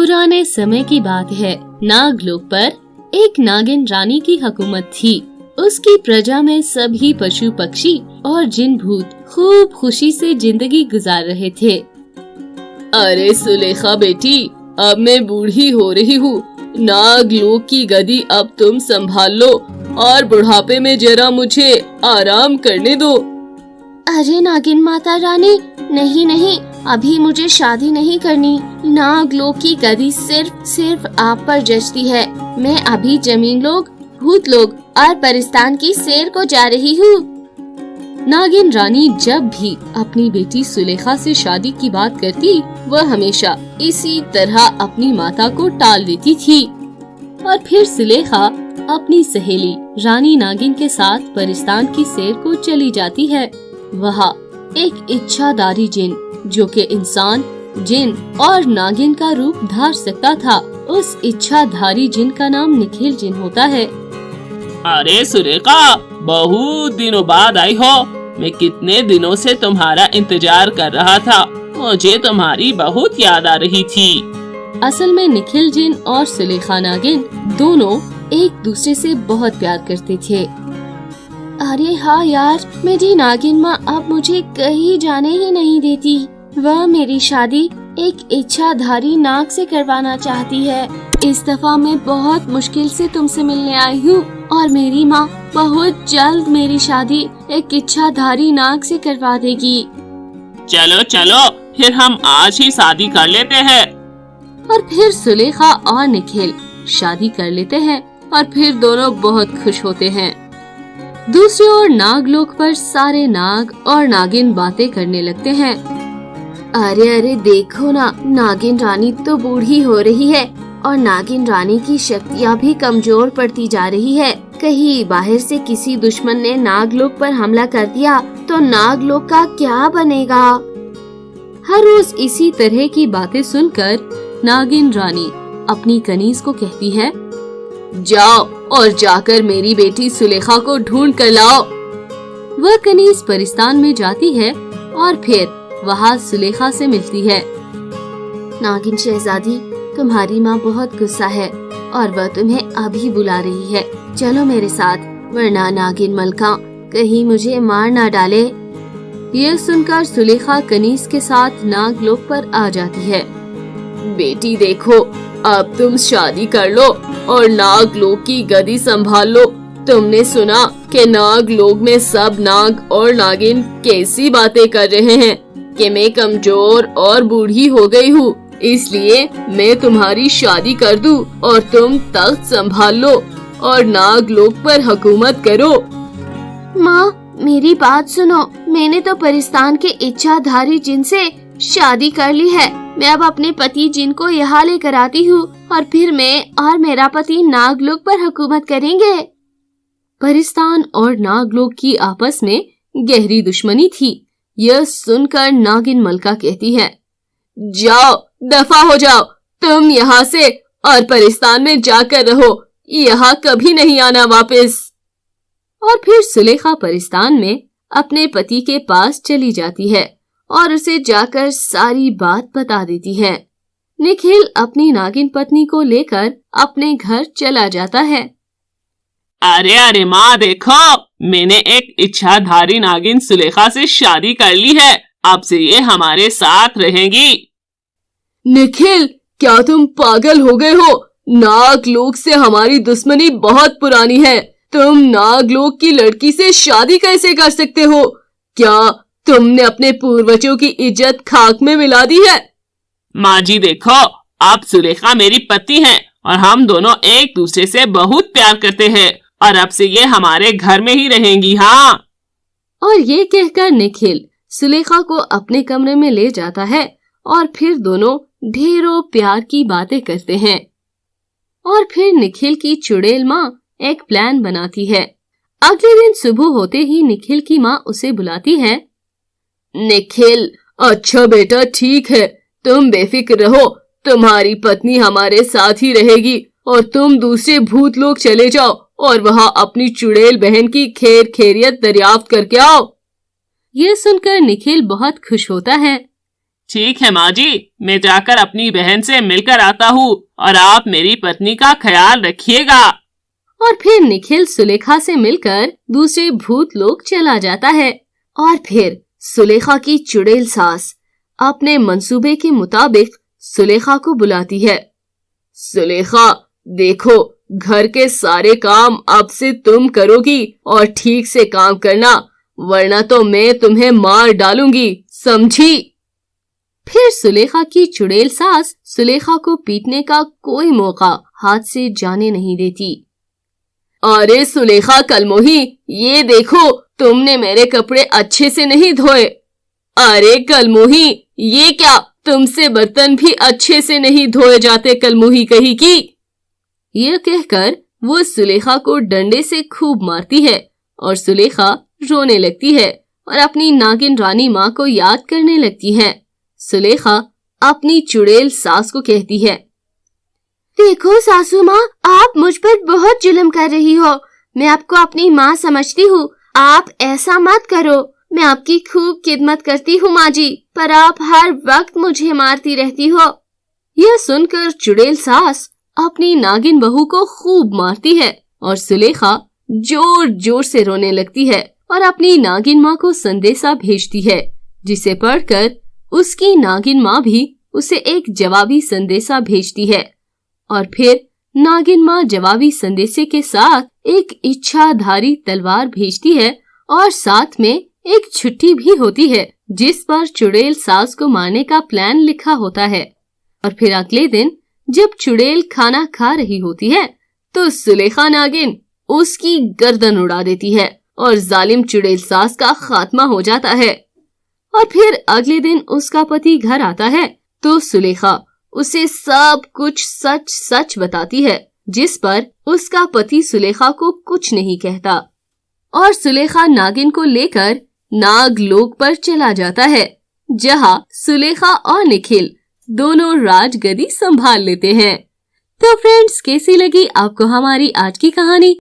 पुराने समय की बात है। नागलोक पर एक नागिन रानी की हुकूमत थी। उसकी प्रजा में सभी पशु पक्षी और जिन भूत खूब खुशी से जिंदगी गुजार रहे थे। अरे सुलेखा बेटी, अब मैं बूढ़ी हो रही हूँ। नागलोक की गद्दी अब तुम संभाल लो और बुढ़ापे में जरा मुझे आराम करने दो। अरे नागिन माता रानी, नहीं नहीं, अभी मुझे शादी नहीं करनी। नागलोक की गद्दी सिर्फ आप पर जचती है। मैं अभी जमीन लोग, भूत लोग और परिस्तान की सैर को जा रही हूँ। नागिन रानी जब भी अपनी बेटी सुलेखा से शादी की बात करती, वह हमेशा इसी तरह अपनी माता को टाल देती थी। और फिर सुलेखा अपनी सहेली रानी नागिन के साथ परिस्तान की सैर को चली जाती है। वहाँ एक इच्छाधारी जिन, जो कि इंसान, जिन और नागिन का रूप धार सकता था, उस इच्छाधारी जिन का नाम निखिल जिन होता है। अरे सुलेखा, बहुत दिनों बाद आई हो। मैं कितने दिनों से तुम्हारा इंतजार कर रहा था। मुझे तुम्हारी बहुत याद आ रही थी। असल में निखिल जिन और सुलेखा नागिन दोनों एक दूसरे से बहुत प्यार करते थे। अरे हाँ यार, मेरी नागिन माँ अब मुझे कहीं जाने ही नहीं देती। वह मेरी शादी एक इच्छाधारी नाग से करवाना चाहती है। इस दफा मैं बहुत मुश्किल से तुमसे मिलने आई हूँ और मेरी माँ बहुत जल्द मेरी शादी एक इच्छाधारी नाग से करवा देगी। चलो चलो, फिर हम आज ही शादी कर लेते हैं। और फिर सुलेखा और निखिल शादी कर लेते हैं और फिर दोनों बहुत खुश होते हैं। दूसरी ओर नागलोक पर सारे नाग और नागिन बातें करने लगते हैं। अरे अरे देखो ना, नागिन रानी तो बूढ़ी हो रही है और नागिन रानी की शक्तियाँ भी कमजोर पड़ती जा रही है। कहीं बाहर से किसी दुश्मन ने नागलोक पर हमला कर दिया तो नागलोक का क्या बनेगा। हर रोज इसी तरह की बातें सुनकर नागिन रानी अपनी कनीज को कहती है, जाओ और जाकर मेरी बेटी सुलेखा को ढूंढ कर लाओ। वह कनीज परिस्तान में जाती है और फिर वहाँ सुलेखा से मिलती है। नागिन शहजादी, तुम्हारी माँ बहुत गुस्सा है और वह तुम्हें अभी बुला रही है। चलो मेरे साथ, वरना नागिन मलका कहीं मुझे मार ना डाले। यह सुनकर सुलेखा कनीज के साथ नागलोक पर आ जाती है। बेटी देखो, अब तुम शादी कर लो और नागलोक की गद्दी संभाल लो। तुमने सुना कि नागलोक में सब नाग और नागिन कैसी बातें कर रहे हैं कि मैं कमजोर और बूढ़ी हो गई हूँ, इसलिए मैं तुम्हारी शादी कर दूं और तुम तख्त संभाल लो और नागलोक पर हुकूमत करो। माँ, मेरी बात सुनो। मैंने तो परिस्तान के इच्छाधारी जिन से शादी कर ली है। मैं अब अपने पति जिन को यहाँ लेकर आती हूँ और फिर मैं और मेरा पति नागलोक पर हुकूमत करेंगे। परिस्तान और नागलोक की आपस में गहरी दुश्मनी थी। यह सुनकर नागिन मलका कहती है, जाओ, दफा हो जाओ तुम यहाँ से और परिस्तान में जाकर रहो। यहाँ कभी नहीं आना वापस। और फिर सुलेखा परिस्तान में अपने पति के पास चली जाती है और उसे जाकर सारी बात बता देती है। निखिल अपनी नागिन पत्नी को लेकर अपने घर चला जाता है। अरे अरे माँ देखो, मैंने एक इच्छाधारी नागिन सुलेखा से शादी कर ली है। अब से ये हमारे साथ रहेंगी। निखिल, क्या तुम पागल हो गए हो? नागलोक से हमारी दुश्मनी बहुत पुरानी है। तुम नागलोक की लड़की से शादी कैसे कर सकते हो? क्या तुमने अपने पूर्वजों की इज्जत खाक में मिला दी है? माँ जी देखो, आप सुलेखा मेरी पति हैं और हम दोनों एक दूसरे से बहुत प्यार करते हैं और अब से ये हमारे घर में ही रहेंगी। हाँ। और ये कहकर निखिल सुलेखा को अपने कमरे में ले जाता है और फिर दोनों ढेरों प्यार की बातें करते हैं। और फिर निखिल की चुड़ैल माँ एक प्लान बनाती है। अगले दिन सुबह होते ही निखिल की माँ उसे बुलाती है। निखिल, अच्छा बेटा, ठीक है, तुम बेफिक्र रहो। तुम्हारी पत्नी हमारे साथ ही रहेगी और तुम दूसरे भूत लोग चले जाओ और वहाँ अपनी चुड़ैल बहन की खैर खैरियत दरियाफ्त करके आओ। ये सुनकर निखिल बहुत खुश होता है। ठीक है माँ जी, मैं जाकर अपनी बहन से मिलकर आता हूँ और आप मेरी पत्नी का ख्याल रखिएगा। और फिर निखिल सुलेखा से मिलकर दूसरे भूत लोक चला जाता है। और फिर सुलेखा की चुड़ैल सास अपने मंसूबे के मुताबिक सुलेखा को बुलाती है। सुलेखा, देखो, घर के सारे काम अब से तुम करोगी और ठीक से काम करना, वरना तो मैं तुम्हें मार डालूंगी, समझी? फिर सुलेखा की चुड़ैल सास सुलेखा को पीटने का कोई मौका हाथ से जाने नहीं देती। अरे सुलेखा कलमोही, ये देखो, तुमने मेरे कपड़े अच्छे से नहीं धोए। अरे कलमोही, ये क्या, तुमसे बर्तन भी अच्छे से नहीं धोए जाते, कलमोही कही की। यह कहकर वो सुलेखा को डंडे से खूब मारती है और सुलेखा रोने लगती है और अपनी नागिन रानी माँ को याद करने लगती है। सुलेखा अपनी चुड़ैल सास को कहती है, देखो सासू माँ, आप मुझ पर बहुत जुल्म कर रही हो। मैं आपको अपनी माँ समझती हूँ, आप ऐसा मत करो। मैं आपकी खूब खिदमत करती हूँ माँ जी, पर आप हर वक्त मुझे मारती रहती हो। यह सुनकर चुड़ैल सास अपनी नागिन बहू को खूब मारती है और सुलेखा जोर जोर से रोने लगती है और अपनी नागिन माँ को संदेशा भेजती है, जिसे पढ़कर उसकी नागिन माँ भी उसे एक जवाबी संदेशा भेजती है। और फिर नागिन माँ जवाबी संदेशे के साथ एक इच्छाधारी तलवार भेजती है और साथ में एक चिट्ठी भी होती है, जिस पर चुड़ैल सास को मारने का प्लान लिखा होता है। और फिर अगले दिन जब चुड़ैल खाना खा रही होती है तो सुलेखा नागिन उसकी गर्दन उड़ा देती है और जालिम चुड़ैल सास का खात्मा हो जाता है। और फिर अगले दिन उसका पति घर आता है तो सुलेखा उसे सब कुछ सच सच बताती है, जिस पर उसका पति सुलेखा को कुछ नहीं कहता और सुलेखा नागिन को लेकर नागलोक पर चला जाता है, जहाँ सुलेखा और निखिल दोनों राजगद्दी संभाल लेते हैं। तो फ्रेंड्स, कैसी लगी आपको हमारी आज की कहानी?